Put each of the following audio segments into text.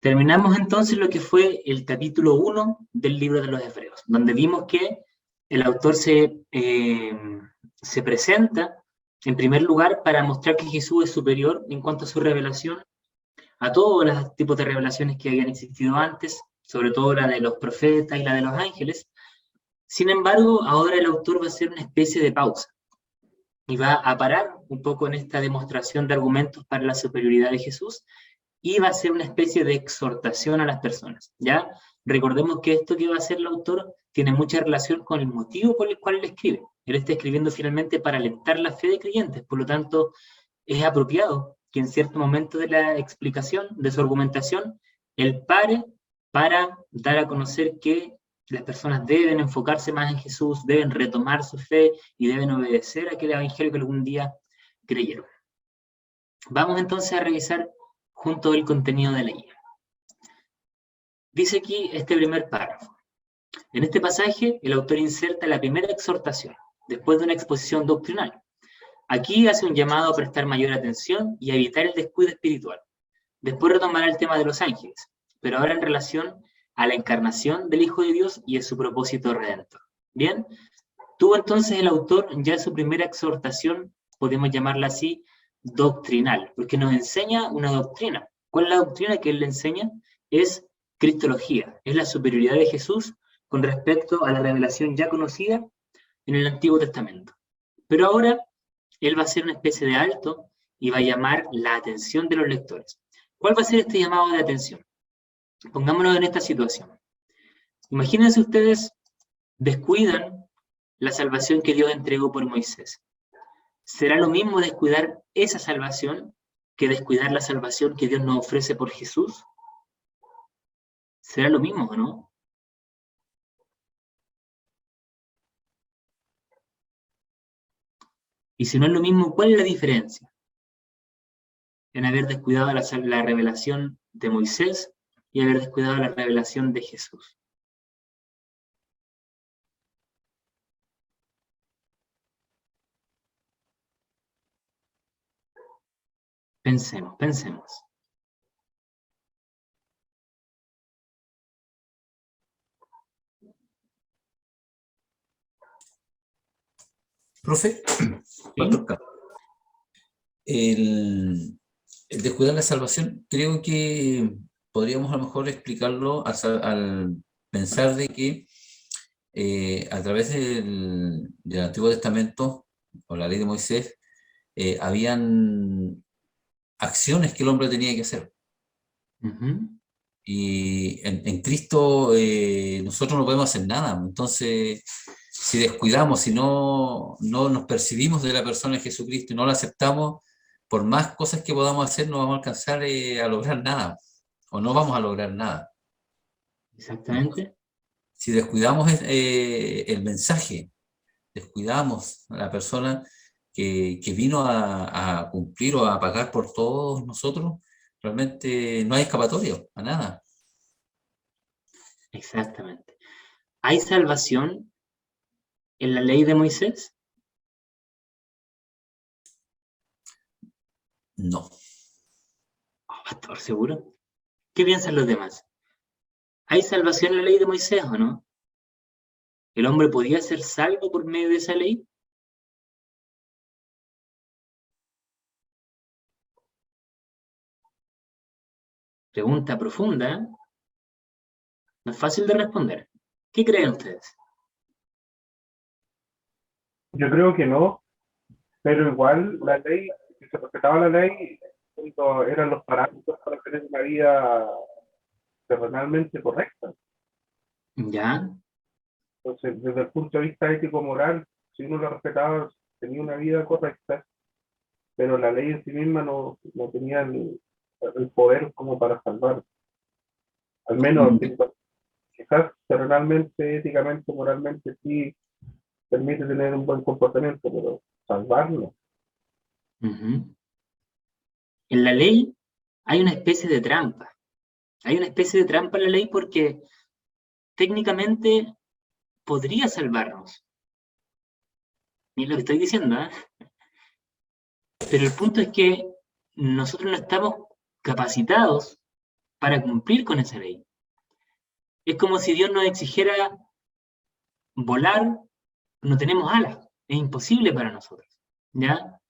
Terminamos entonces lo que fue el capítulo 1 del libro de los Hebreos, donde vimos que el autor se presenta, en primer lugar, para mostrar que Jesús es superior en cuanto a su revelación a todos los tipos de revelaciones que habían existido antes, sobre todo la de los profetas y la de los ángeles. Sin embargo, ahora el autor va a hacer una especie de pausa y va a parar un poco en esta demostración de argumentos para la superioridad de Jesús y va a ser una especie de exhortación a las personas, ¿ya? Recordemos que esto que va a hacer el autor tiene mucha relación con el motivo por el cual él escribe. Él está escribiendo finalmente para alentar la fe de creyentes, por lo tanto, es apropiado que en cierto momento de la explicación, de su argumentación, él pare para dar a conocer que las personas deben enfocarse más en Jesús, deben retomar su fe y deben obedecer a aquel evangelio que algún día creyeron. Vamos entonces a revisar junto el contenido de la guía. Dice aquí este primer párrafo. En este pasaje, el autor inserta la primera exhortación, después de una exposición doctrinal. Aquí hace un llamado a prestar mayor atención y a evitar el descuido espiritual. Después retomará el tema de los ángeles, pero ahora en relación a la encarnación del Hijo de Dios y a su propósito redentor. Bien, tuvo entonces el autor ya su primera exhortación, podemos llamarla así, doctrinal, porque nos enseña una doctrina. ¿Cuál es la doctrina que él le enseña? Es cristología, es la superioridad de Jesús con respecto a la revelación ya conocida en el Antiguo Testamento. Pero ahora él va a hacer una especie de alto y va a llamar la atención de los lectores. ¿Cuál va a ser este llamado de atención? Pongámonos en esta situación. Imagínense ustedes, descuidan la salvación que Dios entregó por Moisés. ¿Será lo mismo descuidar esa salvación que descuidar la salvación que Dios nos ofrece por Jesús? ¿Será lo mismo o no? Y si no es lo mismo, ¿cuál es la diferencia en haber descuidado la revelación de Moisés y haber descuidado la revelación de Jesús? Pensemos. Profe, ¿Sí? el descuidar la salvación, creo que podríamos a lo mejor explicarlo al pensar de que a través del Antiguo Testamento o la ley de Moisés, habían acciones que el hombre tenía que hacer. Y en Cristo nosotros no podemos hacer nada. Entonces, si descuidamos, si no nos percibimos de la persona de Jesucristo y no la aceptamos, por más cosas que podamos hacer, no vamos a alcanzar a lograr nada, o no vamos a lograr nada. Exactamente. Si descuidamos el mensaje, descuidamos a la persona que vino a cumplir o a pagar por todos nosotros, realmente no hay escapatoria a nada. Exactamente. ¿Hay salvación en la ley de Moisés? No. Oh, pastor, ¿seguro? ¿Qué piensan los demás? ¿Hay salvación en la ley de Moisés o no? ¿El hombre podía ser salvo por medio de esa ley? Pregunta profunda, ¿eh? No es fácil de responder. ¿Qué creen ustedes? Yo creo que no, pero igual la ley, si se respetaba la ley, eran los parámetros para tener una vida terrenalmente correcta. ¿Ya? Entonces, desde el punto de vista ético-moral, si uno la respetaba, tenía una vida correcta, pero la ley en sí misma no tenía el poder como para salvar. Al menos, quizás terrenalmente, éticamente, moralmente, sí permite tener un buen comportamiento, pero salvarlo. En la ley hay una especie de trampa. Hay una especie de trampa en la ley porque técnicamente podría salvarnos. Ni lo que estoy diciendo, ¿eh? Pero el punto es que nosotros no estamos capacitados para cumplir con esa ley. Es como si Dios nos exigiera volar, no tenemos alas, es imposible para nosotros, ¿ya?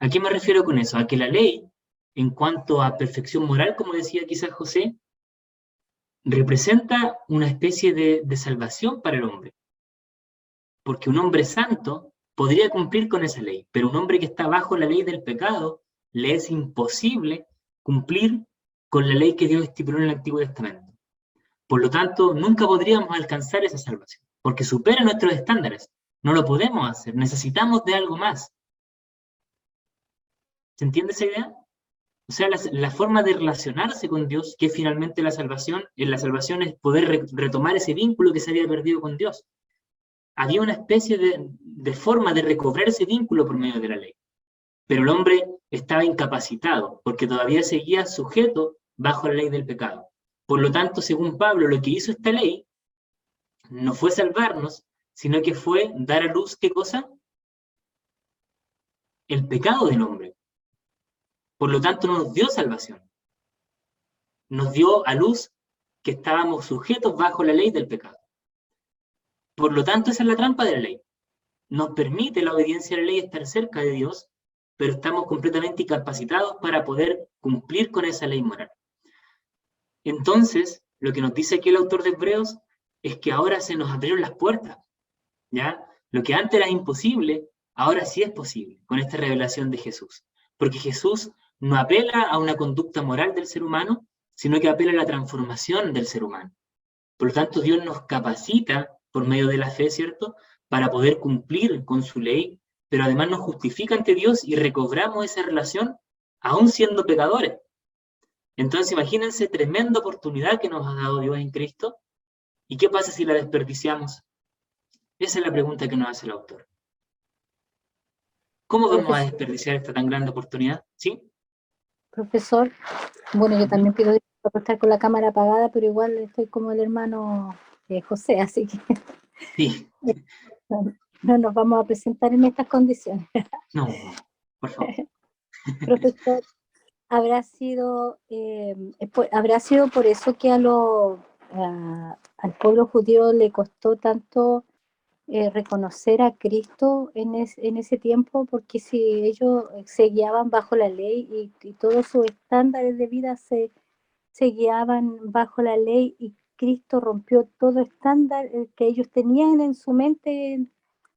¿A qué me refiero con eso? A que la ley, en cuanto a perfección moral, como decía quizás José, representa una especie de salvación para el hombre. Porque un hombre santo podría cumplir con esa ley, pero un hombre que está bajo la ley del pecado, le es imposible cumplir con la ley que Dios estipuló en el Antiguo Testamento. Por lo tanto, nunca podríamos alcanzar esa salvación, porque supera nuestros estándares. No lo podemos hacer, necesitamos de algo más. ¿Se entiende esa idea? O sea, la forma de relacionarse con Dios, que es finalmente la salvación es poder retomar ese vínculo que se había perdido con Dios. Había una especie de forma de recobrar ese vínculo por medio de la ley. Pero el hombre estaba incapacitado, porque todavía seguía sujeto bajo la ley del pecado. Por lo tanto, según Pablo, lo que hizo esta ley no fue salvarnos, sino que fue dar a luz, ¿qué cosa? El pecado del hombre. Por lo tanto, no nos dio salvación. Nos dio a luz que estábamos sujetos bajo la ley del pecado. Por lo tanto, esa es la trampa de la ley. Nos permite la obediencia a la ley estar cerca de Dios, pero estamos completamente incapacitados para poder cumplir con esa ley moral. Entonces, lo que nos dice aquí el autor de Hebreos es que ahora se nos abrieron las puertas, ¿ya? Lo que antes era imposible, ahora sí es posible con esta revelación de Jesús. Porque Jesús no apela a una conducta moral del ser humano, sino que apela a la transformación del ser humano. Por lo tanto, Dios nos capacita por medio de la fe, ¿cierto?, para poder cumplir con su ley, pero además nos justifica ante Dios y recobramos esa relación aún siendo pecadores. Entonces, imagínense tremenda oportunidad que nos ha dado Dios en Cristo. ¿Y qué pasa si la desperdiciamos? Esa es la pregunta que nos hace el autor. ¿Cómo vamos a desperdiciar esta tan grande oportunidad? ¿Sí? Profesor, bueno, yo también pido disculpas por estar con la cámara apagada, pero igual estoy como el hermano José, así que Sí. no nos vamos a presentar en estas condiciones. No, por favor. Profesor, ¿habrá sido por eso que al pueblo judío le costó tanto reconocer a Cristo en ese tiempo? Porque si ellos se guiaban bajo la ley y todos sus estándares de vida se guiaban bajo la ley, y Cristo rompió todo estándar que ellos tenían en su mente,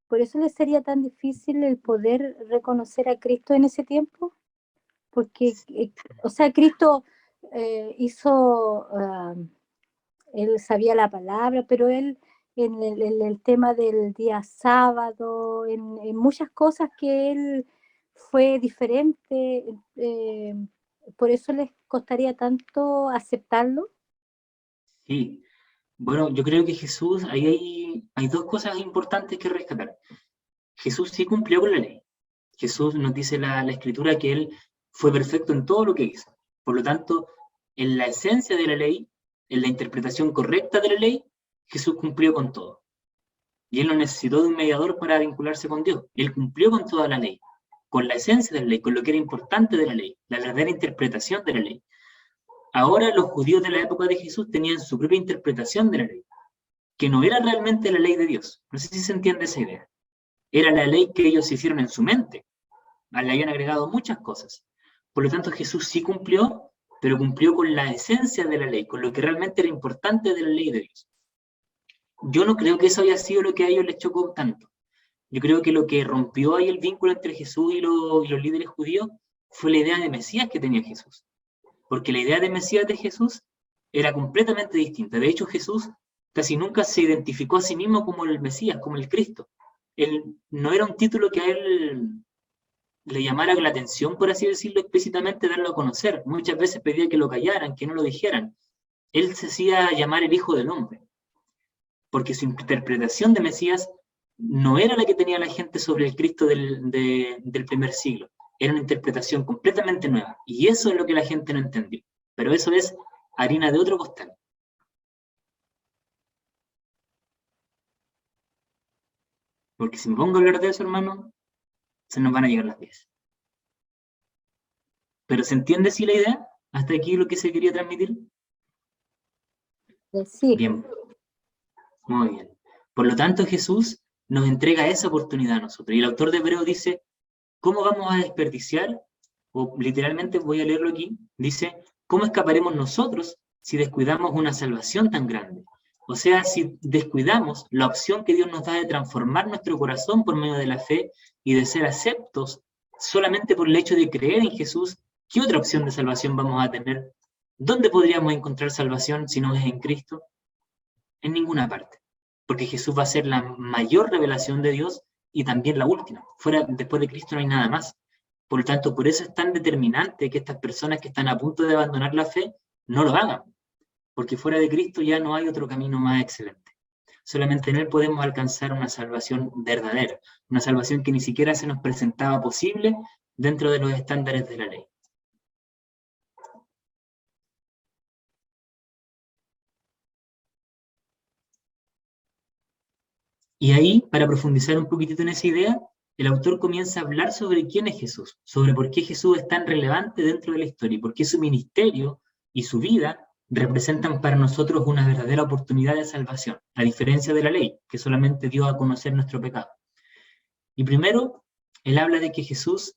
¿por eso les sería tan difícil el poder reconocer a Cristo en ese tiempo? Porque, o sea, Cristo él sabía la palabra, pero él en el tema del día sábado, en muchas cosas que él fue diferente, por eso les costaría tanto aceptarlo. Sí. Bueno, yo creo que Jesús, ahí hay dos cosas importantes que rescatar. Jesús sí cumplió con la ley. Jesús nos dice la Escritura que Él fue perfecto en todo lo que hizo. Por lo tanto, en la esencia de la ley, en la interpretación correcta de la ley, Jesús cumplió con todo. Y Él no necesitó de un mediador para vincularse con Dios. Él cumplió con toda la ley, con la esencia de la ley, con lo que era importante de la ley, la verdadera interpretación de la ley. Ahora los judíos de la época de Jesús tenían su propia interpretación de la ley, que no era realmente la ley de Dios. No sé si se entiende esa idea. Era la ley que ellos hicieron en su mente. Le habían agregado muchas cosas. Por lo tanto, Jesús sí cumplió, pero cumplió con la esencia de la ley, con lo que realmente era importante de la ley de Dios. Yo no creo que eso haya sido lo que a ellos les chocó tanto. Yo creo que lo que rompió ahí el vínculo entre Jesús y los líderes judíos fue la idea de Mesías que tenía Jesús. Porque la idea de Mesías de Jesús era completamente distinta. De hecho, Jesús casi nunca se identificó a sí mismo como el Mesías, como el Cristo. Él no era un título que a él le llamara la atención, por así decirlo, explícitamente darlo a conocer. Muchas veces pedía que lo callaran, que no lo dijeran. Él se hacía llamar el Hijo del Hombre, porque su interpretación de Mesías no era la que tenía la gente sobre el Cristo del primer siglo. Era una interpretación completamente nueva, y eso es lo que la gente no entendió. Pero eso es harina de otro costal. Porque si me pongo a hablar de eso, hermano, se nos van a llegar las 10. ¿Pero se entiende sí la idea? ¿Hasta aquí lo que se quería transmitir? Sí, Bien, muy bien. Por lo tanto, Jesús nos entrega esa oportunidad a nosotros. Y el autor de Hebreos dice, ¿cómo vamos a desperdiciar? O literalmente voy a leerlo aquí, dice, ¿cómo escaparemos nosotros si descuidamos una salvación tan grande? O sea, si descuidamos la opción que Dios nos da de transformar nuestro corazón por medio de la fe y de ser aceptos solamente por el hecho de creer en Jesús, ¿qué otra opción de salvación vamos a tener? ¿Dónde podríamos encontrar salvación si no es en Cristo? En ninguna parte. Porque Jesús va a ser la mayor revelación de Dios y también la última. Después de Cristo no hay nada más. Por lo tanto, por eso es tan determinante que estas personas que están a punto de abandonar la fe no lo hagan, porque fuera de Cristo ya no hay otro camino más excelente. Solamente en Él podemos alcanzar una salvación verdadera, una salvación que ni siquiera se nos presentaba posible dentro de los estándares de la ley. Y ahí, para profundizar un poquitito en esa idea, el autor comienza a hablar sobre quién es Jesús, sobre por qué Jesús es tan relevante dentro de la historia y por qué su ministerio y su vida representan para nosotros una verdadera oportunidad de salvación, a diferencia de la ley, que solamente dio a conocer nuestro pecado. Y primero, él habla de que Jesús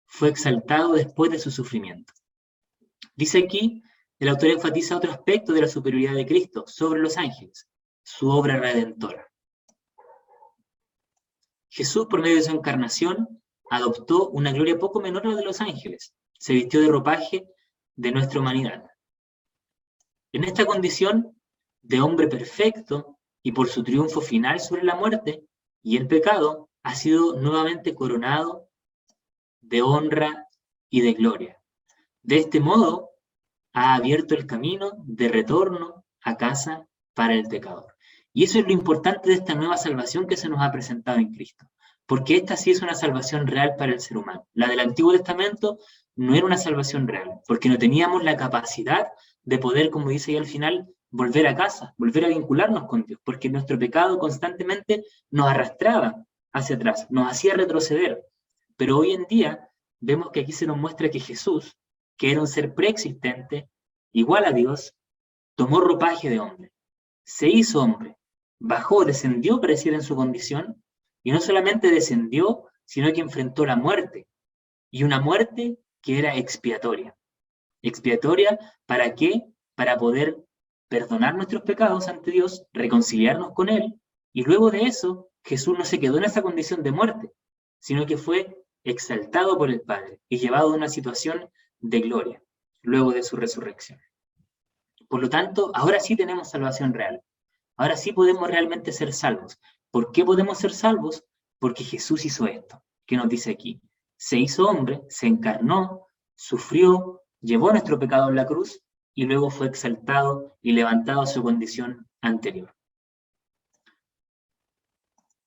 fue exaltado después de su sufrimiento. Dice aquí, el autor enfatiza otro aspecto de la superioridad de Cristo sobre los ángeles, su obra redentora. Jesús, por medio de su encarnación, adoptó una gloria poco menor a la de los ángeles. Se vistió de ropaje de nuestra humanidad. En esta condición de hombre perfecto y por su triunfo final sobre la muerte y el pecado, ha sido nuevamente coronado de honra y de gloria. De este modo, ha abierto el camino de retorno a casa para el pecador. Y eso es lo importante de esta nueva salvación que se nos ha presentado en Cristo, porque esta sí es una salvación real para el ser humano. La del Antiguo Testamento no era una salvación real, porque no teníamos la capacidad de poder, como dice ahí al final, volver a casa, volver a vincularnos con Dios, porque nuestro pecado constantemente nos arrastraba hacia atrás, nos hacía retroceder. Pero hoy en día vemos que aquí se nos muestra que Jesús, que era un ser preexistente, igual a Dios, tomó ropaje de hombre, se hizo hombre, bajó, descendió para decir en su condición, y no solamente descendió, sino que enfrentó la muerte, y una muerte que era expiatoria. ¿Expiatoria para qué? Para poder perdonar nuestros pecados ante Dios, reconciliarnos con Él, y luego de eso, Jesús no se quedó en esa condición de muerte, sino que fue exaltado por el Padre y llevado a una situación de gloria, luego de su resurrección. Por lo tanto, ahora sí tenemos salvación real. Ahora sí podemos realmente ser salvos. ¿Por qué podemos ser salvos? Porque Jesús hizo esto, que nos dice aquí. Se hizo hombre, se encarnó, sufrió, llevó nuestro pecado en la cruz y luego fue exaltado y levantado a su condición anterior.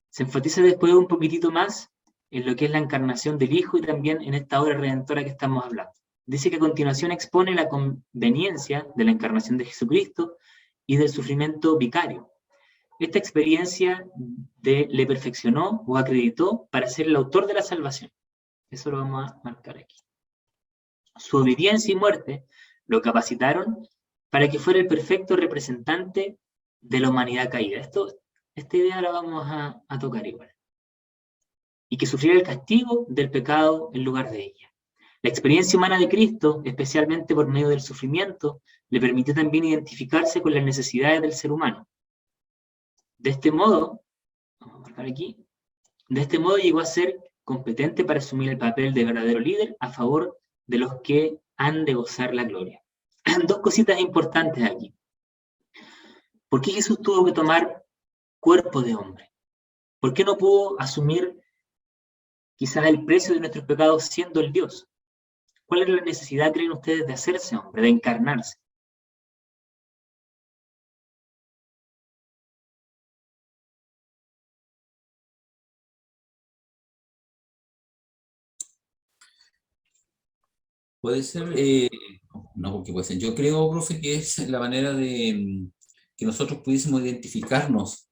Se enfatiza después un poquitito más en lo que es la encarnación del Hijo y también en esta obra redentora que estamos hablando. Dice que a continuación expone la conveniencia de la encarnación de Jesucristo y del sufrimiento vicario. Esta experiencia le perfeccionó o acreditó para ser el autor de la salvación. Eso lo vamos a marcar aquí. Su obediencia y muerte lo capacitaron para que fuera el perfecto representante de la humanidad caída. Esta idea la vamos a tocar igual. Y que sufriera el castigo del pecado en lugar de ella. La experiencia humana de Cristo, especialmente por medio del sufrimiento, le permitió también identificarse con las necesidades del ser humano. De este modo, vamos a marcar aquí, de este modo llegó a ser competente para asumir el papel de verdadero líder a favor de los que han de gozar la gloria. Dos cositas importantes aquí. ¿Por qué Jesús tuvo que tomar cuerpo de hombre? ¿Por qué no pudo asumir quizás el precio de nuestros pecados siendo el Dios? ¿Cuál era la necesidad, creen ustedes, de hacerse hombre, de encarnarse? Puede ser, no, porque puede ser. Yo creo, profe, que es la manera de que nosotros pudiésemos identificarnos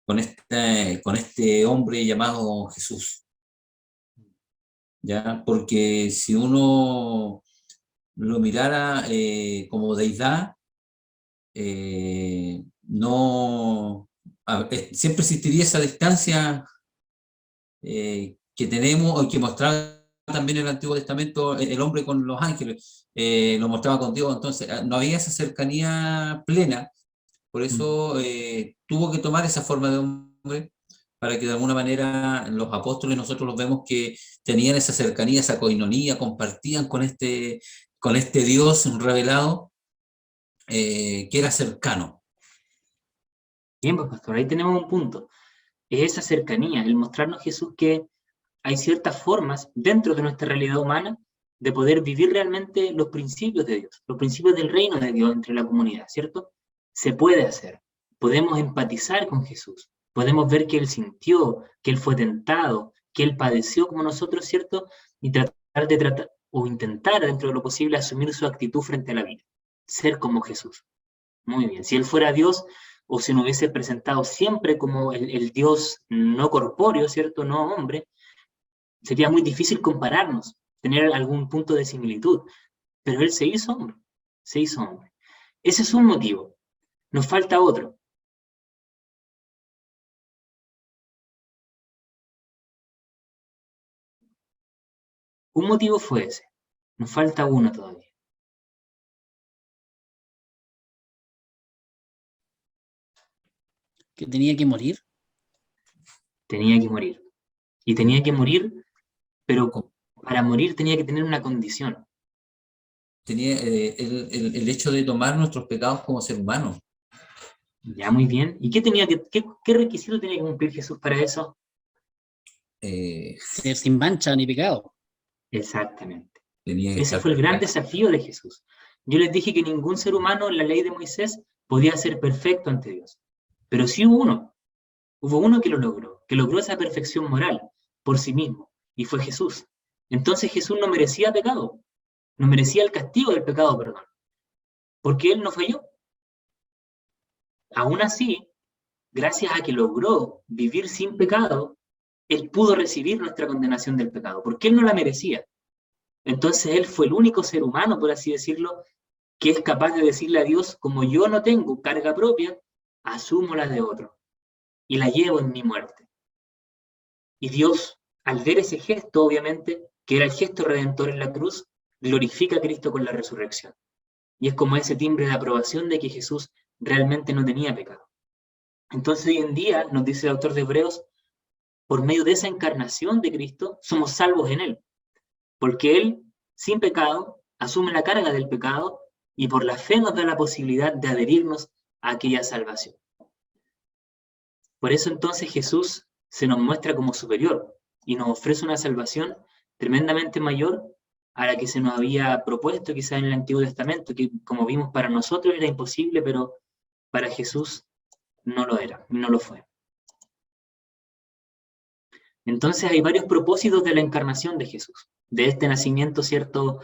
con este hombre llamado Jesús. ¿ya? Porque si uno lo mirara como deidad, no, siempre existiría esa distancia que tenemos, o que mostraba también en el Antiguo Testamento el hombre con los ángeles, lo mostraba con Dios. Entonces no había esa cercanía plena, por eso tuvo que tomar esa forma de hombre, para que de alguna manera los apóstoles nosotros los vemos que tenían esa cercanía, esa coinonía, compartían con este Dios revelado, que era cercano. Bien, pues pastor, ahí tenemos un punto. Es esa cercanía, el mostrarnos Jesús que hay ciertas formas dentro de nuestra realidad humana de poder vivir realmente los principios de Dios, los principios del reino de Dios entre la comunidad, ¿cierto? Se puede hacer. Podemos empatizar con Jesús. Podemos ver que Él sintió, que Él fue tentado, que Él padeció como nosotros, ¿cierto? Y tratar o intentar dentro de lo posible asumir su actitud frente a la vida. Ser como Jesús. Muy bien. Si Él fuera Dios, o se nos hubiese presentado siempre como el Dios no corpóreo, ¿cierto? No hombre, sería muy difícil compararnos, tener algún punto de similitud, pero Él se hizo hombre, se hizo hombre. Ese es un motivo, nos falta otro. Un motivo fue ese, nos falta uno todavía. Que tenía que morir. Tenía que morir. Y tenía que morir, pero para morir tenía que tener una condición. Tenía el hecho de tomar nuestros pecados como ser humano. Ya, muy bien. ¿Y qué requisito tenía que cumplir Jesús para eso? Ser sin mancha ni pecado. Exactamente. Tenía que Ese estar fue el gran perfecto. desafío de Jesús. Yo les dije que ningún ser humano en la ley de Moisés podía ser perfecto ante Dios. Pero sí hubo uno que lo logró esa perfección moral por sí mismo, y fue Jesús. Entonces Jesús no merecía pecado, no merecía el castigo del pecado, perdón, porque Él no falló. Aún así, gracias a que logró vivir sin pecado, Él pudo recibir nuestra condenación del pecado, porque Él no la merecía. Entonces Él fue el único ser humano, por así decirlo, que es capaz de decirle a Dios, como yo no tengo carga propia, asumo la de otro y la llevo en mi muerte. Y Dios, al ver ese gesto, obviamente, que era el gesto redentor en la cruz, glorifica a Cristo con la resurrección. Y es como ese timbre de aprobación de que Jesús realmente no tenía pecado. Entonces hoy en día, nos dice el autor de Hebreos, por medio de esa encarnación de Cristo, somos salvos en Él. Porque Él, sin pecado, asume la carga del pecado y por la fe nos da la posibilidad de adherirnos a aquella salvación. Por eso entonces Jesús se nos muestra como superior y nos ofrece una salvación tremendamente mayor a la que se nos había propuesto quizás en el Antiguo Testamento, que como vimos para nosotros era imposible, pero para Jesús no lo era, no lo fue. Entonces hay varios propósitos de la encarnación de Jesús, de este nacimiento, ¿cierto?,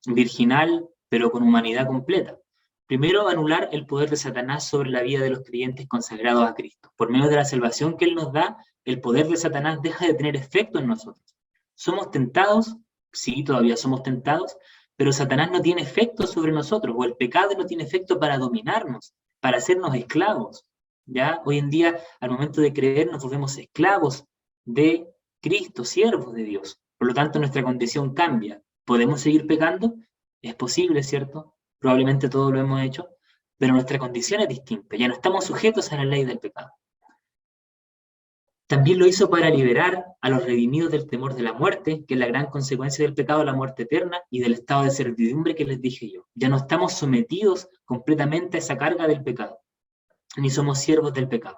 virginal, pero con humanidad completa. Primero, anular el poder de Satanás sobre la vida de los creyentes consagrados a Cristo. Por medio de la salvación que Él nos da, el poder de Satanás deja de tener efecto en nosotros. ¿Somos tentados? Sí, todavía somos tentados, pero Satanás no tiene efecto sobre nosotros, o el pecado no tiene efecto para dominarnos, para hacernos esclavos. ¿Ya? Hoy en día, al momento de creer, nos volvemos esclavos de Cristo, siervos de Dios. Por lo tanto, nuestra condición cambia. ¿Podemos seguir pecando? Es posible, ¿cierto? Probablemente todos lo hemos hecho, pero nuestra condición es distinta. Ya no estamos sujetos a la ley del pecado. También lo hizo para liberar a los redimidos del temor de la muerte, que es la gran consecuencia del pecado, la muerte eterna, y del estado de servidumbre que les dije yo. Ya no estamos sometidos completamente a esa carga del pecado, ni somos siervos del pecado.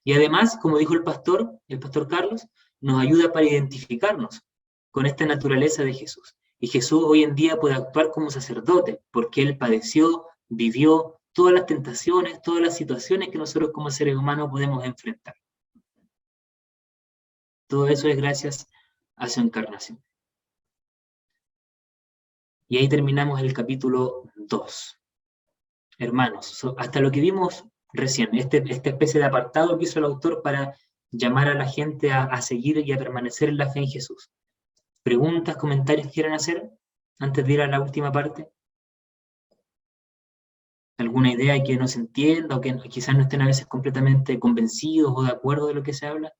Y además, como dijo el pastor Carlos, nos ayuda para identificarnos con esta naturaleza de Jesús. Y Jesús hoy en día puede actuar como sacerdote, porque Él padeció, vivió todas las tentaciones, todas las situaciones que nosotros como seres humanos podemos enfrentar. Todo eso es gracias a su encarnación. Y ahí terminamos el capítulo 2. Hermanos, hasta lo que vimos recién, esta especie de apartado que hizo el autor para llamar a la gente a seguir y a permanecer en la fe en Jesús. ¿Preguntas, comentarios quieran hacer antes de ir a la última parte? ¿Alguna idea que no se entienda o que quizás no estén a veces completamente convencidos o de acuerdo de lo que se habla?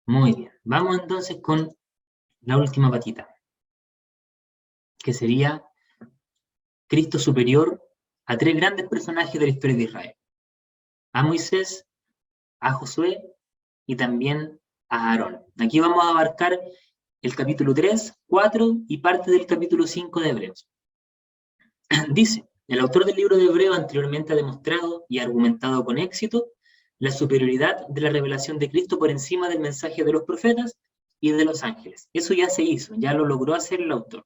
Muy bien, vamos entonces con la última patita, que sería Cristo superior a tres grandes personajes de la historia de Israel: a Moisés, a Josué y también a Aarón. Aquí vamos a abarcar el capítulo 3, 4 y parte del capítulo 5 de Hebreos. Dice: el autor del libro de Hebreos anteriormente ha demostrado y argumentado con éxito la superioridad de la revelación de Cristo por encima del mensaje de los profetas y de los ángeles. Eso ya se hizo, ya lo logró hacer el autor.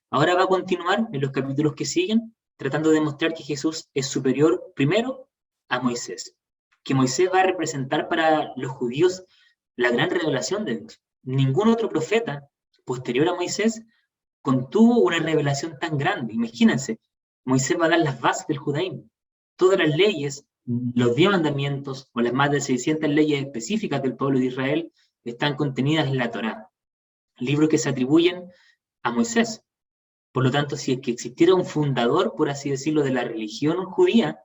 Ahora va a continuar en los capítulos que siguen, tratando de demostrar que Jesús es superior primero a Moisés, que Moisés va a representar para los judíos la gran revelación de Dios. Ningún otro profeta posterior a Moisés contuvo una revelación tan grande. Imagínense, Moisés va a dar las bases del judaísmo. Todas las leyes, los 10 mandamientos o las más de 600 leyes específicas del pueblo de Israel están contenidas en la Torá, libros que se atribuyen a Moisés. Por lo tanto, si es que existiera un fundador, por así decirlo, de la religión judía,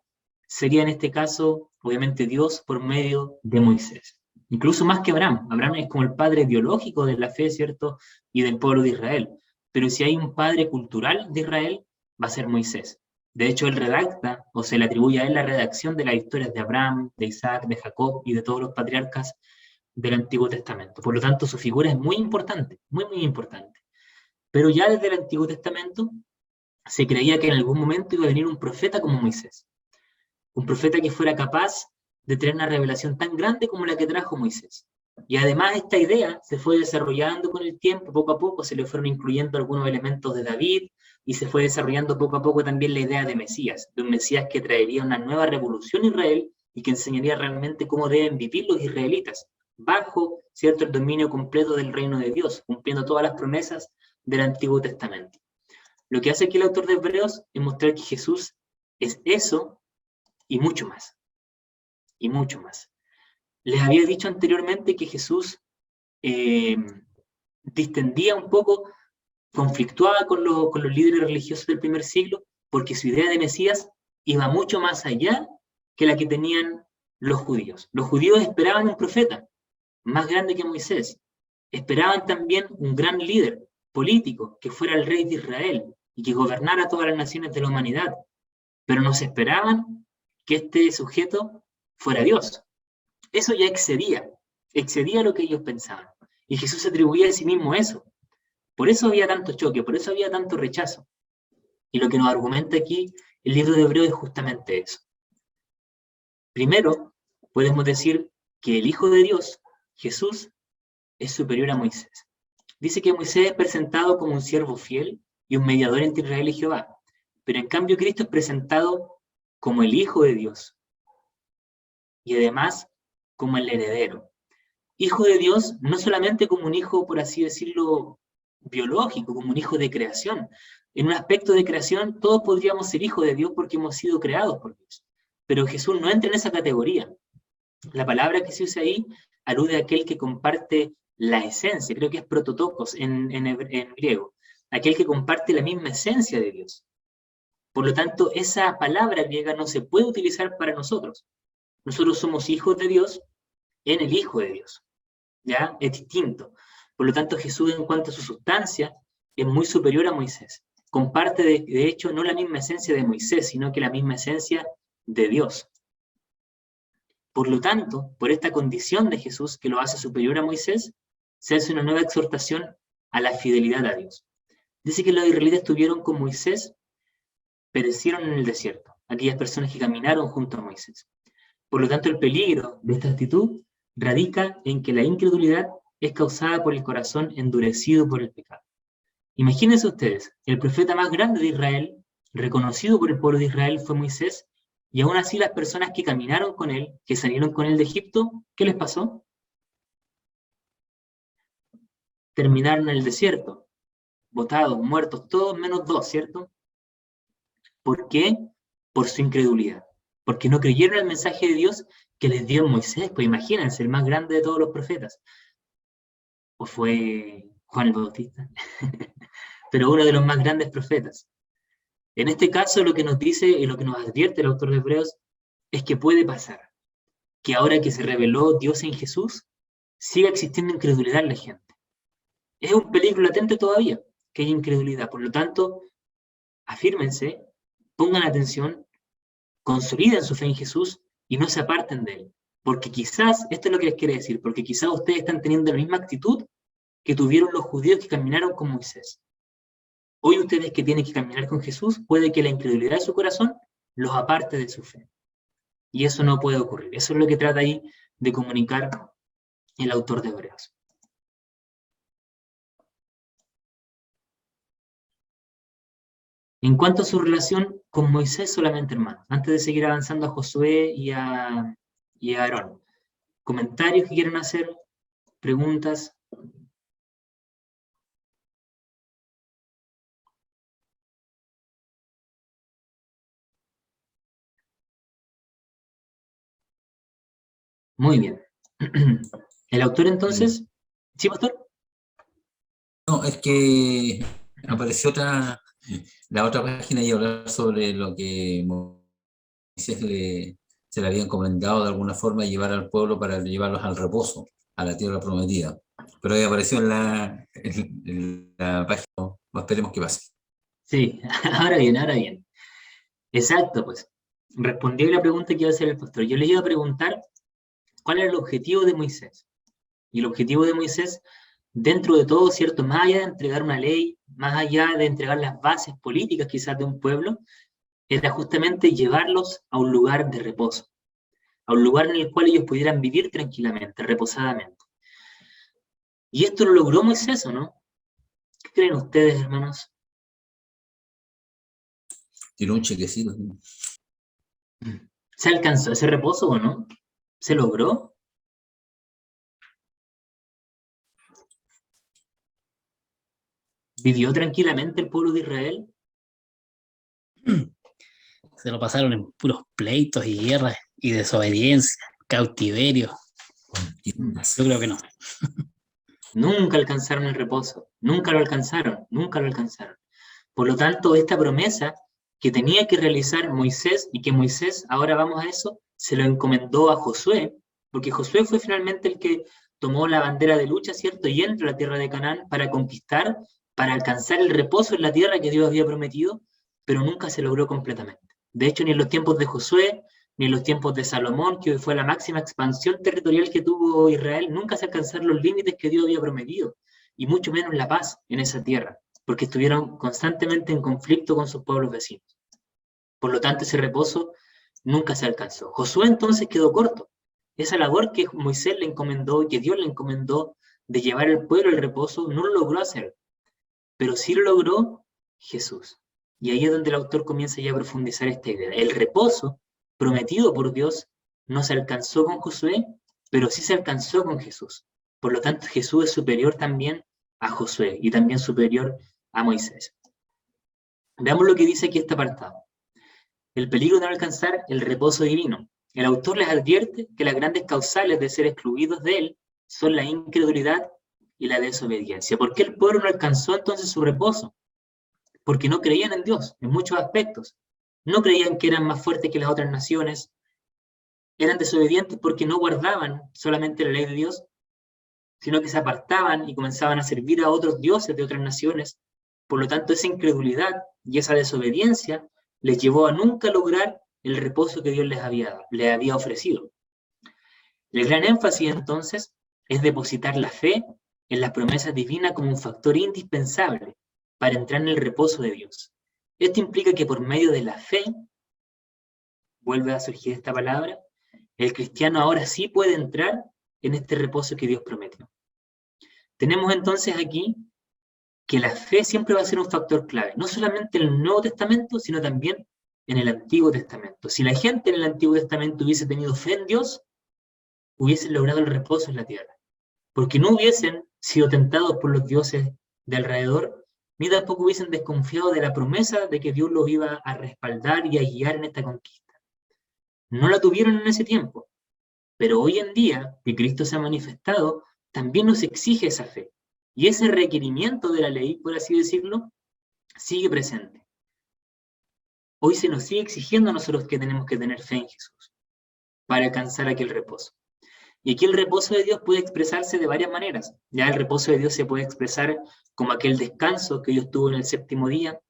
sería en este caso, obviamente, Dios por medio de Moisés. Incluso más que Abraham. Abraham es como el padre biológico de la fe, ¿cierto? Y del pueblo de Israel. Pero si hay un padre cultural de Israel, va a ser Moisés. De hecho, él redacta, o se le atribuye a él la redacción de las historias de Abraham, de Isaac, de Jacob y de todos los patriarcas del Antiguo Testamento. Por lo tanto, su figura es muy importante, muy, muy importante. Pero ya desde el Antiguo Testamento se creía que en algún momento iba a venir un profeta como Moisés. Un profeta que fuera capaz de tener una revelación tan grande como la que trajo Moisés. Y además esta idea se fue desarrollando con el tiempo, poco a poco se le fueron incluyendo algunos elementos de David, y se fue desarrollando poco a poco también la idea de Mesías, de un Mesías que traería una nueva revolución en Israel y que enseñaría realmente cómo deben vivir los israelitas, bajo, ¿cierto?, el dominio completo del reino de Dios, cumpliendo todas las promesas del Antiguo Testamento. Lo que hace aquí el autor de Hebreos es mostrar que Jesús es eso y mucho más. Y mucho más. Les había dicho anteriormente que Jesús distendía un poco, conflictuaba con los líderes religiosos del primer siglo, porque su idea de Mesías iba mucho más allá que la que tenían los judíos. Los judíos esperaban un profeta más grande que Moisés. Esperaban también un gran líder político que fuera el rey de Israel y que gobernara todas las naciones de la humanidad. Pero no se esperaban que este sujeto fuera Dios. Eso ya excedía lo que ellos pensaban. Y Jesús se atribuía a sí mismo eso. Por eso había tanto choque, por eso había tanto rechazo. Y lo que nos argumenta aquí el libro de Hebreos es justamente eso. Primero, podemos decir que el Hijo de Dios, Jesús, es superior a Moisés. Dice que Moisés es presentado como un siervo fiel y un mediador entre Israel y Jehová. Pero en cambio Cristo es presentado como el Hijo de Dios. Y además, como el heredero. Hijo de Dios, no solamente como un hijo, por así decirlo, biológico, como un hijo de creación. En un aspecto de creación, todos podríamos ser hijos de Dios porque hemos sido creados por Dios. Pero Jesús no entra en esa categoría. La palabra que se usa ahí alude a aquel que comparte la esencia, creo que es prototokos en griego, aquel que comparte la misma esencia de Dios. Por lo tanto, esa palabra griega no se puede utilizar para nosotros. Nosotros somos hijos de Dios en el Hijo de Dios. ¿Ya? Es distinto. Por lo tanto, Jesús, en cuanto a su sustancia, es muy superior a Moisés. Comparte, de hecho, no la misma esencia de Moisés, sino que la misma esencia de Dios. Por lo tanto, por esta condición de Jesús que lo hace superior a Moisés, se hace una nueva exhortación a la fidelidad a Dios. Dice que los israelitas estuvieron con Moisés, perecieron en el desierto, aquellas personas que caminaron junto a Moisés. Por lo tanto, el peligro de esta actitud radica en que la incredulidad es causada por el corazón endurecido por el pecado. Imagínense ustedes, el profeta más grande de Israel, reconocido por el pueblo de Israel, fue Moisés, Y aún así las personas que caminaron con él, que salieron con él de Egipto, ¿qué les pasó? Terminaron en el desierto, botados, muertos, todos menos 2, ¿cierto? ¿Por qué? Por su incredulidad. Porque no creyeron el mensaje de Dios que les dio Moisés. Pues imagínense, el más grande de todos los profetas. ¿O fue Juan el Bautista? Pero uno de los más grandes profetas. En este caso, lo que nos dice y lo que nos advierte el autor de Hebreos es que puede pasar que ahora que se reveló Dios en Jesús, siga existiendo incredulidad en la gente. Es un peligro latente todavía que haya incredulidad. Por lo tanto, afírmense, pongan atención, consoliden su fe en Jesús y no se aparten de él. Porque quizás, esto es lo que les quiere decir, porque quizás ustedes están teniendo la misma actitud que tuvieron los judíos que caminaron con Moisés. Hoy ustedes que tienen que caminar con Jesús, puede que la incredulidad de su corazón los aparte de su fe. Y eso no puede ocurrir. Eso es lo que trata ahí de comunicar el autor de Hebreos. En cuanto a su relación con Moisés solamente, hermano, antes de seguir avanzando a Josué y a Aarón, ¿comentarios que quieran hacer? ¿Preguntas? Muy bien. El autor entonces, ¿sí, pastor? No, es que apareció la otra página y hablar sobre lo que Moisés se le había encomendado de alguna forma llevar al pueblo para llevarlos al reposo, a la tierra prometida. Pero ahí apareció en la página, no esperemos que pase. Sí, ahora bien. Exacto, pues. Respondí a la pregunta que iba a hacer el pastor. Yo les iba a preguntar cuál era el objetivo de Moisés. Y el objetivo de Moisés, dentro de todo, ¿cierto? Más allá de entregar una ley, más allá de entregar las bases políticas quizás de un pueblo, era justamente llevarlos a un lugar de reposo, a un lugar en el cual ellos pudieran vivir tranquilamente, reposadamente. ¿Y esto lo logró Moisés o no? ¿Qué creen ustedes, hermanos? Tiró un chequecito. ¿Se alcanzó ese reposo o no? ¿Se logró? ¿Vivió tranquilamente el pueblo de Israel? Se lo pasaron en puros pleitos y guerras y desobediencia, cautiverio. Yo creo que no. Nunca alcanzaron el reposo, nunca lo alcanzaron. Por lo tanto, esta promesa que tenía que realizar Moisés, y que Moisés, ahora vamos a eso, se lo encomendó a Josué, porque Josué fue finalmente el que tomó la bandera de lucha, ¿cierto? Y entró a la tierra de Canaán para conquistar, para alcanzar el reposo en la tierra que Dios había prometido, pero nunca se logró completamente. De hecho, ni en los tiempos de Josué, ni en los tiempos de Salomón, que fue la máxima expansión territorial que tuvo Israel, nunca se alcanzaron los límites que Dios había prometido, y mucho menos la paz en esa tierra, porque estuvieron constantemente en conflicto con sus pueblos vecinos. Por lo tanto, ese reposo nunca se alcanzó. Josué entonces quedó corto. Esa labor que Moisés le encomendó, que Dios le encomendó de llevar al pueblo al reposo, no lo logró hacer, pero sí lo logró Jesús. Y ahí es donde el autor comienza ya a profundizar esta idea. El reposo prometido por Dios no se alcanzó con Josué, pero sí se alcanzó con Jesús. Por lo tanto, Jesús es superior también a Josué y también superior a Moisés. Veamos lo que dice aquí este apartado. El peligro de no alcanzar el reposo divino. El autor les advierte que las grandes causales de ser excluidos de él son la incredulidad y la desobediencia. ¿Por qué el pueblo no alcanzó entonces su reposo? Porque no creían en Dios, en muchos aspectos. No creían que eran más fuertes que las otras naciones. Eran desobedientes porque no guardaban solamente la ley de Dios, sino que se apartaban y comenzaban a servir a otros dioses de otras naciones. Por lo tanto, esa incredulidad y esa desobediencia les llevó a nunca lograr el reposo que Dios les había ofrecido. El gran énfasis, entonces, es depositar la fe en las promesas divinas como un factor indispensable para entrar en el reposo de Dios. Esto implica que por medio de la fe, vuelve a surgir esta palabra, el cristiano ahora sí puede entrar en este reposo que Dios prometió. Tenemos entonces aquí que la fe siempre va a ser un factor clave, no solamente en el Nuevo Testamento, sino también en el Antiguo Testamento. Si la gente en el Antiguo Testamento hubiese tenido fe en Dios, hubiesen logrado el reposo en la tierra, porque no hubiesen sido tentados por los dioses de alrededor, ni tampoco hubiesen desconfiado de la promesa de que Dios los iba a respaldar y a guiar en esta conquista. No la tuvieron en ese tiempo, pero hoy en día, que Cristo se ha manifestado, también nos exige esa fe. Y ese requerimiento de la ley, por así decirlo, sigue presente. Hoy se nos sigue exigiendo a nosotros que tenemos que tener fe en Jesús para alcanzar aquel reposo. Y aquí el reposo de Dios puede expresarse de varias maneras. Ya el reposo de Dios se puede expresar como aquel descanso que Dios tuvo en el séptimo día.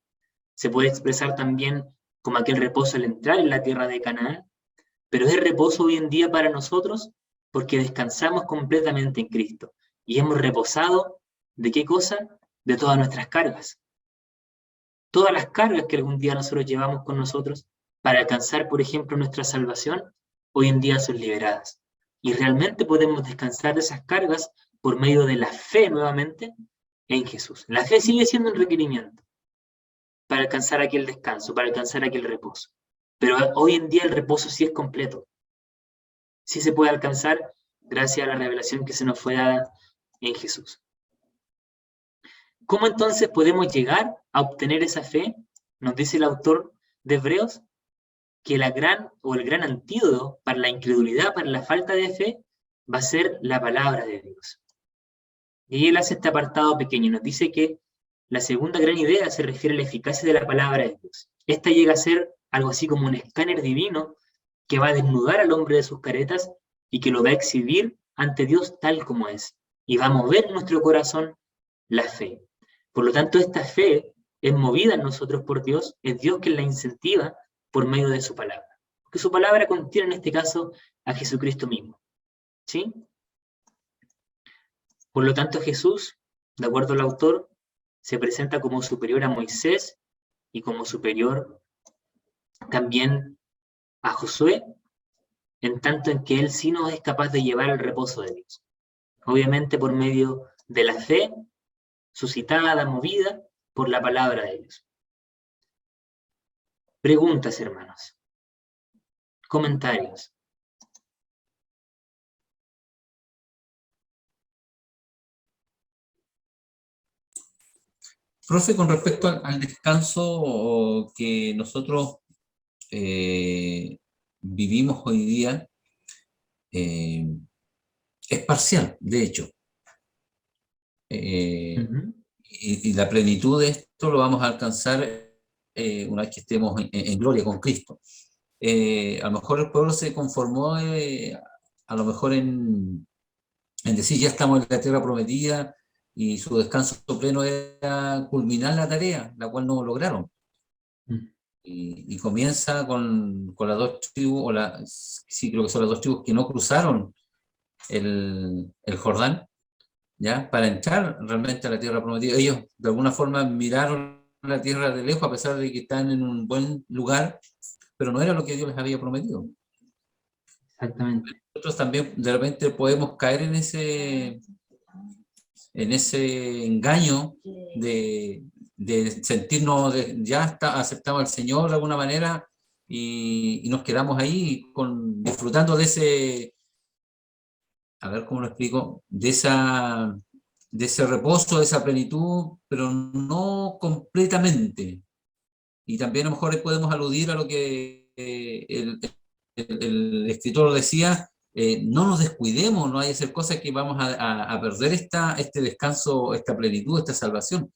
Se puede expresar también como aquel reposo al entrar en la tierra de Canaán. Pero es reposo hoy en día para nosotros porque descansamos completamente en Cristo. Y hemos reposado, ¿de qué cosa? De todas nuestras cargas. Todas las cargas que algún día nosotros llevamos con nosotros para alcanzar, por ejemplo, nuestra salvación, hoy en día son liberadas. Y realmente podemos descansar de esas cargas por medio de la fe nuevamente en Jesús. La fe sigue siendo un requerimiento para alcanzar aquel descanso, para alcanzar aquel reposo. Pero hoy en día el reposo sí es completo. Sí se puede alcanzar gracias a la revelación que se nos fue dada en Jesús. ¿Cómo entonces podemos llegar a obtener esa fe? Nos dice el autor de Hebreos que el gran antídoto para la incredulidad, para la falta de fe, va a ser la palabra de Dios. Y él hace este apartado pequeño, nos dice que la segunda gran idea se refiere a la eficacia de la palabra de Dios. Esta llega a ser algo así como un escáner divino que va a desnudar al hombre de sus caretas y que lo va a exhibir ante Dios tal como es. Y va a mover en nuestro corazón la fe. Por lo tanto, esta fe es movida en nosotros por Dios, es Dios quien la incentiva por medio de su palabra. Porque su palabra contiene en este caso a Jesucristo mismo. ¿Sí? Por lo tanto, Jesús, de acuerdo al autor, se presenta como superior a Moisés y como superior también a Josué, en tanto en que él sí no es capaz de llevar el reposo de Dios. Obviamente por medio de la fe, suscitada, movida por la palabra de Dios. Preguntas, hermanos. Comentarios. Profe, con respecto al descanso que nosotros vivimos hoy día, es parcial, de hecho. Y la plenitud de esto lo vamos a alcanzar una vez que estemos en gloria con Cristo. A lo mejor el pueblo se conformó a lo mejor en decir ya estamos en la tierra prometida y su descanso pleno era culminar la tarea, la cual no lograron. Y comienza con las dos tribus, sí, creo que son las dos tribus que no cruzaron el Jordán, ¿ya? Para entrar realmente a la tierra prometida. Ellos de alguna forma miraron la tierra de lejos a pesar de que están en un buen lugar, pero no era lo que Dios les había prometido. Exactamente. Nosotros también de repente podemos caer en ese engaño de sentirnos, ya aceptamos al Señor de alguna manera y nos quedamos ahí disfrutando de ese, a ver cómo lo explico, de ese reposo, de esa plenitud, pero no completamente. Y también a lo mejor podemos aludir a lo que el escritor decía, no nos descuidemos, no hay que hacer cosas que vamos a perder este descanso, esta plenitud, esta salvación.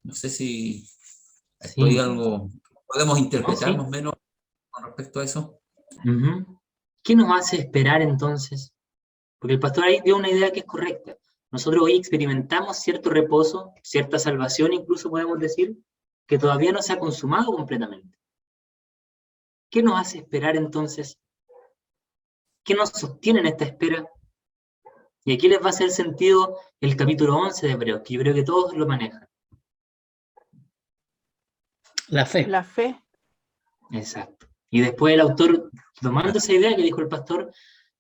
No sé si hay algo podemos interpretar más o menos con respecto a eso. ¿Qué nos hace esperar entonces? Porque el pastor ahí dio una idea que es correcta. Nosotros hoy experimentamos cierto reposo, cierta salvación, incluso podemos decir, que todavía no se ha consumado completamente. ¿Qué nos hace esperar entonces? ¿Qué nos sostiene en esta espera? Y aquí les va a hacer sentido el capítulo 11 de Hebreos, que yo creo que todos lo manejan. La fe. La fe. Exacto. Y después el autor, tomando esa idea que dijo el pastor,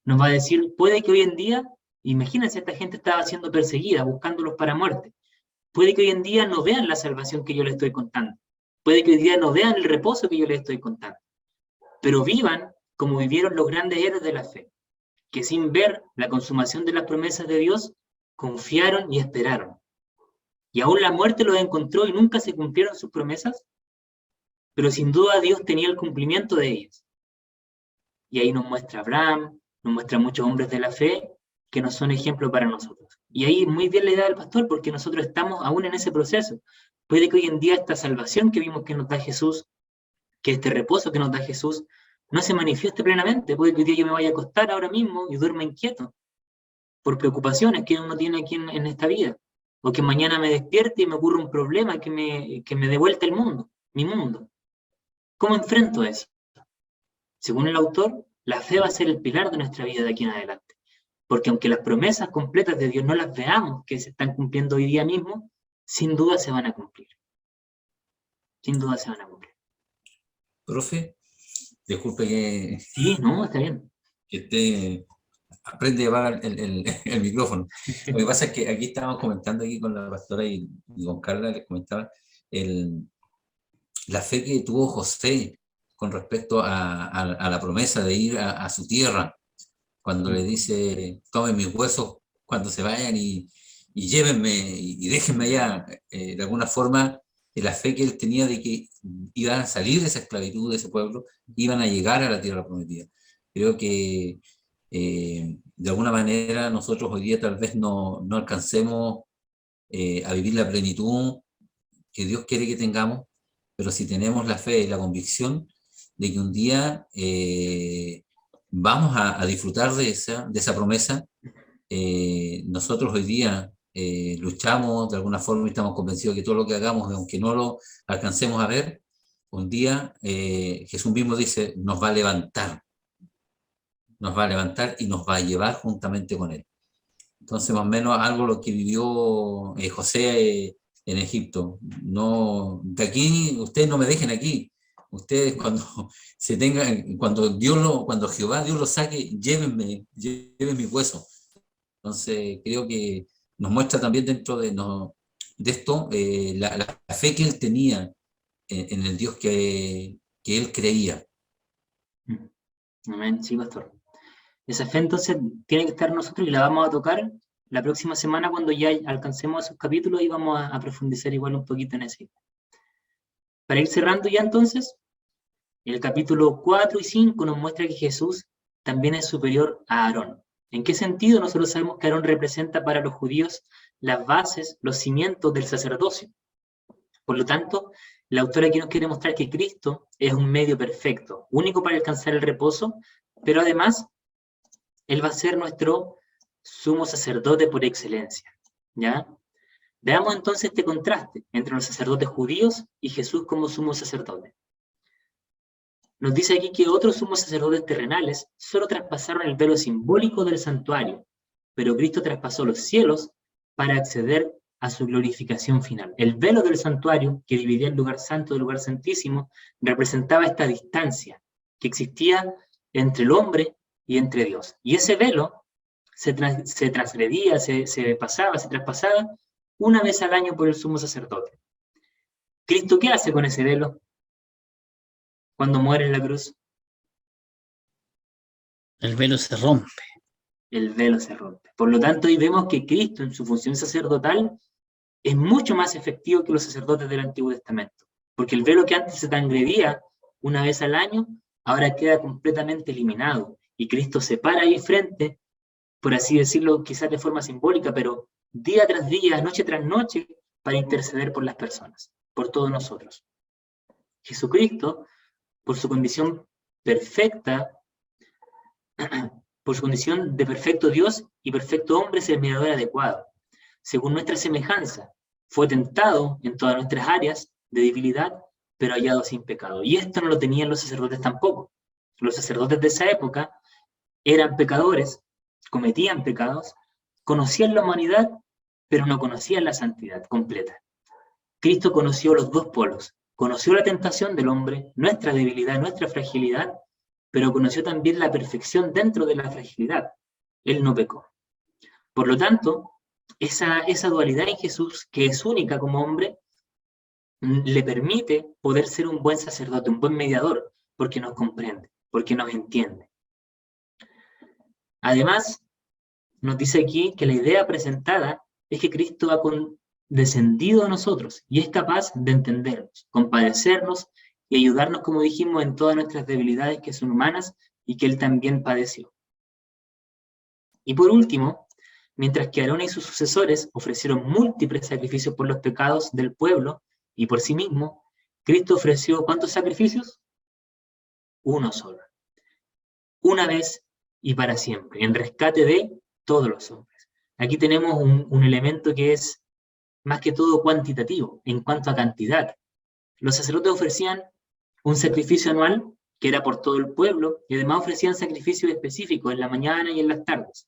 nos va a decir, puede que hoy en día, imagínense, esta gente estaba siendo perseguida, buscándolos para muerte. Puede que hoy en día no vean la salvación que yo les estoy contando. Puede que hoy día no vean el reposo que yo les estoy contando. pero vivan como vivieron los grandes héroes de la fe, que sin ver la consumación de las promesas de Dios, confiaron y esperaron. Y aún la muerte los encontró y nunca se cumplieron sus promesas, pero sin duda Dios tenía el cumplimiento de ellas. Y ahí nos muestra Abraham, nos muestra muchos hombres de la fe que nos son ejemplos para nosotros. Y ahí muy bien la idea del pastor, porque nosotros estamos aún en ese proceso. Puede que hoy en día esta salvación que vimos que nos da Jesús, que este reposo que nos da Jesús, no se manifieste plenamente. Puede que hoy día yo me vaya a acostar ahora mismo y duerma inquieto por preocupaciones que uno tiene aquí en esta vida. O que mañana me despierte y me ocurra un problema que me dé vuelta el mundo, mi mundo. ¿Cómo enfrento eso? Según el autor, la fe va a ser el pilar de nuestra vida de aquí en adelante. Porque aunque las promesas completas de Dios no las veamos que se están cumpliendo hoy día mismo, sin duda se van a cumplir. Sin duda se van a cumplir. Profe, disculpe que Sí, no, está bien. aprende a llevar el micrófono. Lo que pasa es que aquí estábamos comentando aquí con la pastora y con Carla, les comentaba la fe que tuvo José con respecto a la promesa de ir a su tierra, cuando le dice, tomen mis huesos cuando se vayan y llévenme y déjenme allá, de alguna forma, la fe que él tenía de que iban a salir de esa esclavitud de ese pueblo, iban a llegar a la tierra prometida. Creo que de alguna manera nosotros hoy día tal vez no alcancemos a vivir la plenitud que Dios quiere que tengamos, pero si tenemos la fe y la convicción de que un día vamos a disfrutar de esa promesa, nosotros hoy día luchamos de alguna forma y estamos convencidos que todo lo que hagamos, aunque no lo alcancemos a ver, un día Jesús mismo dice, nos va a levantar y nos va a llevar juntamente con él. Entonces, más o menos algo lo que vivió José en Egipto. No, de aquí, ustedes no me dejen aquí. Ustedes cuando Jehová Dios lo saque, llévenme mi hueso. Entonces, creo que nos muestra también dentro de esto la fe que él tenía en el Dios que él creía. Amén, sí, pastor. Esa fe entonces tiene que estar nosotros y la vamos a tocar la próxima semana cuando ya alcancemos esos capítulos y vamos a profundizar igual un poquito en ese. Para ir cerrando ya entonces, el capítulo 4 y 5 nos muestra que Jesús también es superior a Aarón. ¿En qué sentido? Nosotros sabemos que Aarón representa para los judíos las bases, los cimientos del sacerdocio. Por lo tanto, la autora aquí nos quiere mostrar que Cristo es un medio perfecto, único para alcanzar el reposo, pero además Él va a ser nuestro sumo sacerdote por excelencia, ¿ya? Veamos entonces este contraste entre los sacerdotes judíos y Jesús como sumo sacerdote. Nos dice aquí que otros sumos sacerdotes terrenales solo traspasaron el velo simbólico del santuario, pero Cristo traspasó los cielos para acceder a su glorificación final. El velo del santuario, que dividía el lugar santo del lugar santísimo, representaba esta distancia que existía entre el hombre y entre Dios. Y ese velo se transgredía, se traspasaba una vez al año por el sumo sacerdote. ¿Cristo qué hace con ese velo cuando muere en la cruz? El velo se rompe. El velo se rompe. Por lo tanto, hoy vemos que Cristo en su función sacerdotal es mucho más efectivo que los sacerdotes del Antiguo Testamento. Porque el velo que antes se transgredía una vez al año, ahora queda completamente eliminado. Y Cristo se para ahí frente, por así decirlo, quizás de forma simbólica, pero día tras día, noche tras noche, para interceder por las personas, por todos nosotros. Jesucristo, por su condición perfecta, por su condición de perfecto Dios y perfecto hombre, es el mediador adecuado. Según nuestra semejanza, fue tentado en todas nuestras áreas de debilidad, pero hallado sin pecado. Y esto no lo tenían los sacerdotes tampoco. Los sacerdotes de esa época eran pecadores, cometían pecados, conocían la humanidad, pero no conocían la santidad completa. Cristo conoció los dos polos, conoció la tentación del hombre, nuestra debilidad, nuestra fragilidad, pero conoció también la perfección dentro de la fragilidad. Él no pecó. Por lo tanto, esa dualidad en Jesús, que es única como hombre, le permite poder ser un buen sacerdote, un buen mediador, porque nos comprende, porque nos entiende. Además, nos dice aquí que la idea presentada es que Cristo ha descendido a nosotros y es capaz de entendernos, compadecernos y ayudarnos, como dijimos, en todas nuestras debilidades que son humanas y que Él también padeció. Y por último, mientras que Aarón y sus sucesores ofrecieron múltiples sacrificios por los pecados del pueblo y por sí mismo, Cristo ofreció ¿cuántos sacrificios? Uno solo. Una vez y para siempre, en rescate de todos los hombres. Aquí tenemos un elemento que es más que todo cuantitativo, en cuanto a cantidad. Los sacerdotes ofrecían un sacrificio anual, que era por todo el pueblo, y además ofrecían sacrificios específicos en la mañana y en las tardes.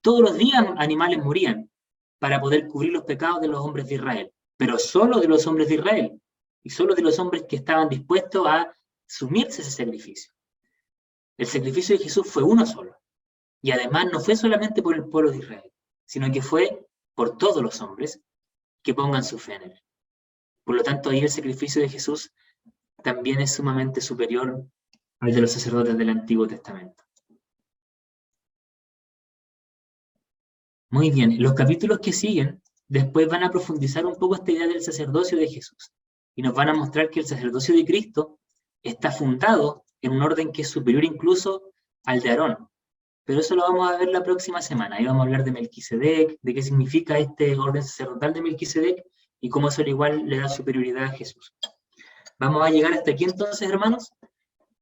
Todos los días animales morían para poder cubrir los pecados de los hombres de Israel, pero solo de los hombres de Israel, y solo de los hombres que estaban dispuestos a sumirse ese sacrificio. El sacrificio de Jesús fue uno solo, y además no fue solamente por el pueblo de Israel, sino que fue por todos los hombres que pongan su fe en Él. Por lo tanto, ahí el sacrificio de Jesús también es sumamente superior al de los sacerdotes del Antiguo Testamento. Muy bien, los capítulos que siguen después van a profundizar un poco esta idea del sacerdocio de Jesús y nos van a mostrar que el sacerdocio de Cristo está fundado en un orden que es superior incluso al de Aarón. Pero eso lo vamos a ver la próxima semana. Ahí vamos a hablar de Melquisedec, de qué significa este orden sacerdotal de Melquisedec y cómo eso al igual le da superioridad a Jesús. Vamos a llegar hasta aquí entonces, hermanos.